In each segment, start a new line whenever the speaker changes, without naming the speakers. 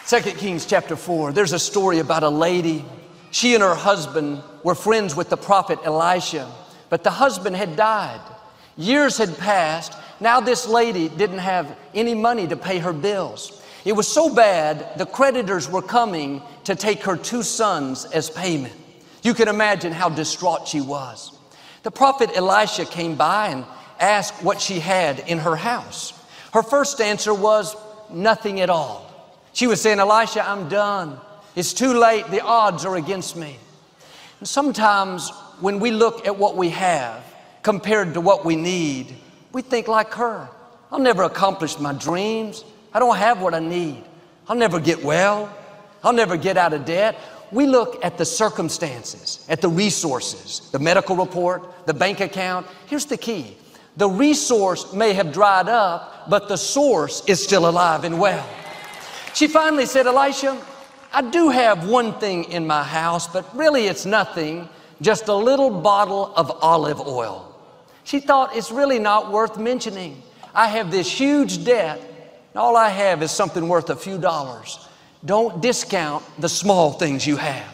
2 Kings chapter 4, there's a story about a lady. She and her husband were friends with the prophet Elisha, but the husband had died. Years had passed. Now this lady didn't have any money to pay her bills. It was so bad, the creditors were coming to take her 2 sons as payment. You can imagine how distraught she was. The prophet Elisha came by and asked what she had in her house. Her first answer was nothing at all. She was saying, Elisha, I'm done. It's too late. The odds are against me. And sometimes when we look at what we have compared to what we need, we think like her. I'll never accomplish my dreams. I don't have what I need. I'll never get well. I'll never get out of debt. We look at the circumstances, at the resources, the medical report, the bank account. Here's the key. The resource may have dried up, but the source is still alive and well. She finally said, Elisha, I do have one thing in my house, but really it's nothing, just a little bottle of olive oil. She thought it's really not worth mentioning. I have this huge debt, and all I have is something worth a few dollars. Don't discount the small things you have.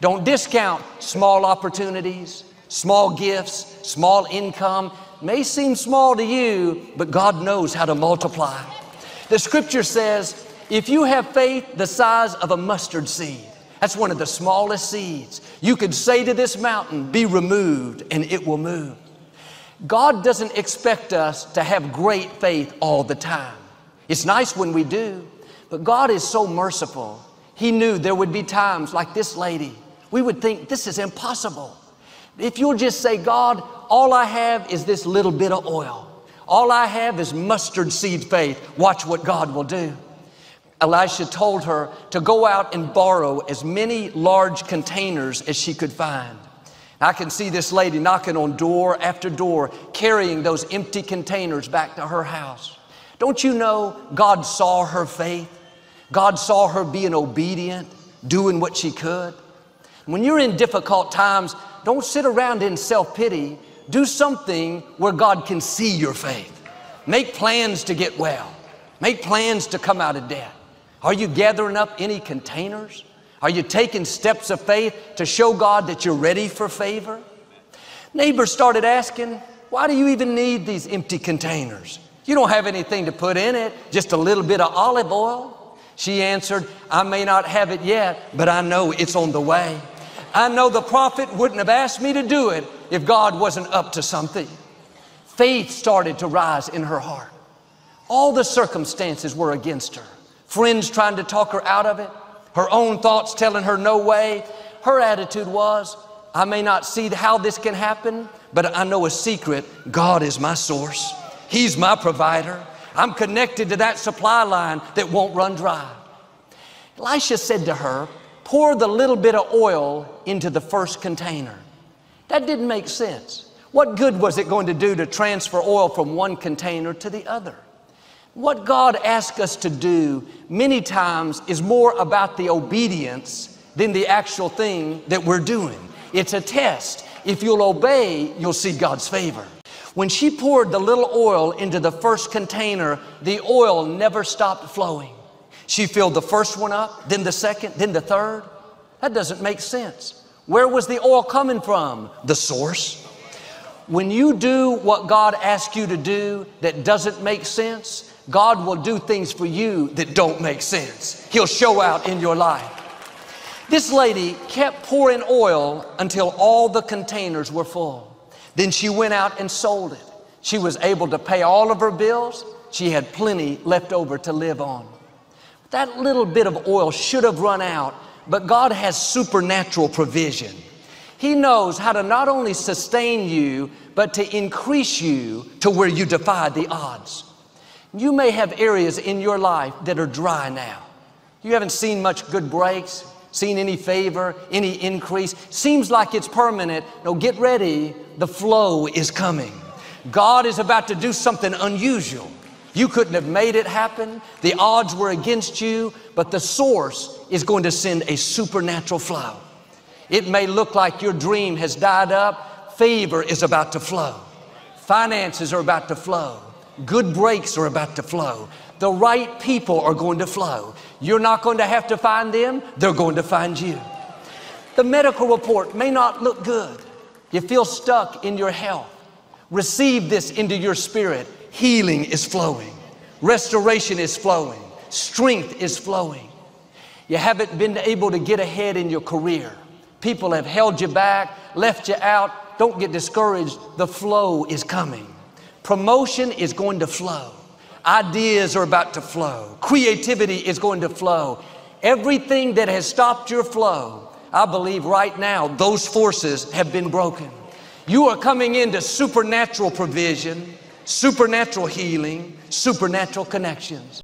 Don't discount small opportunities, small gifts, small income. May seem small to you, but God knows how to multiply. The scripture says, if you have faith the size of a mustard seed, that's one of the smallest seeds, you could say to this mountain, be removed, and it will move. God doesn't expect us to have great faith all the time. It's nice when we do, but God is so merciful. He knew there would be times like this lady. We would think this is impossible. If you'll just say, God, all I have is this little bit of oil. All I have is mustard seed faith. Watch what God will do. Elisha told her to go out and borrow as many large containers as she could find. I can see this lady knocking on door after door, carrying those empty containers back to her house. Don't you know God saw her faith? God saw her being obedient, doing what she could. When you're in difficult times, don't sit around in self-pity. Do something where God can see your faith. Make plans to get well. Make plans to come out of debt. Are you gathering up any containers? Are you taking steps of faith to show God that you're ready for favor? Neighbors started asking, why do you even need these empty containers? You don't have anything to put in it, just a little bit of olive oil. She answered, I may not have it yet, but I know it's on the way. I know the prophet wouldn't have asked me to do it if God wasn't up to something. Faith started to rise in her heart. All the circumstances were against her. Friends trying to talk her out of it. Her own thoughts telling her no way. Her attitude was, I may not see how this can happen, but I know a secret. God is my source. He's my provider. I'm connected to that supply line that won't run dry. Elisha said to her, pour the little bit of oil into the first container. That didn't make sense. What good was it going to do to transfer oil from one container to the other? What God asks us to do many times is more about the obedience than the actual thing that we're doing. It's a test. If you'll obey, you'll see God's favor. When she poured the little oil into the first container, the oil never stopped flowing. She filled the first one up, then the second, then the third. That doesn't make sense. Where was the oil coming from? The source. When you do what God asks you to do that doesn't make sense, God will do things for you that don't make sense. He'll show out in your life. This lady kept pouring oil until all the containers were full. Then she went out and sold it. She was able to pay all of her bills. She had plenty left over to live on. That little bit of oil should have run out, but God has supernatural provision. He knows how to not only sustain you, but to increase you to where you defy the odds. You may have areas in your life that are dry now. You haven't seen much good breaks, seen any favor, any increase. Seems like it's permanent. No, get ready. The flow is coming. God is about to do something unusual. You couldn't have made it happen. The odds were against you, but the source is going to send a supernatural flow. It may look like your dream has died up. Favor is about to flow. Finances are about to flow. Good breaks are about to flow. The right people are going to flow. You're not going to have to find them. They're going to find you. The medical report may not look good. You feel stuck in your health. Receive this into your spirit. Healing is flowing. Restoration is flowing. Strength is flowing. You haven't been able to get ahead in your career. People have held you back, left you out. Don't get discouraged. The flow is coming. Promotion is going to flow. Ideas are about to flow. Creativity is going to flow. Everything that has stopped your flow, I believe right now, those forces have been broken. You are coming into supernatural provision, supernatural healing, supernatural connections.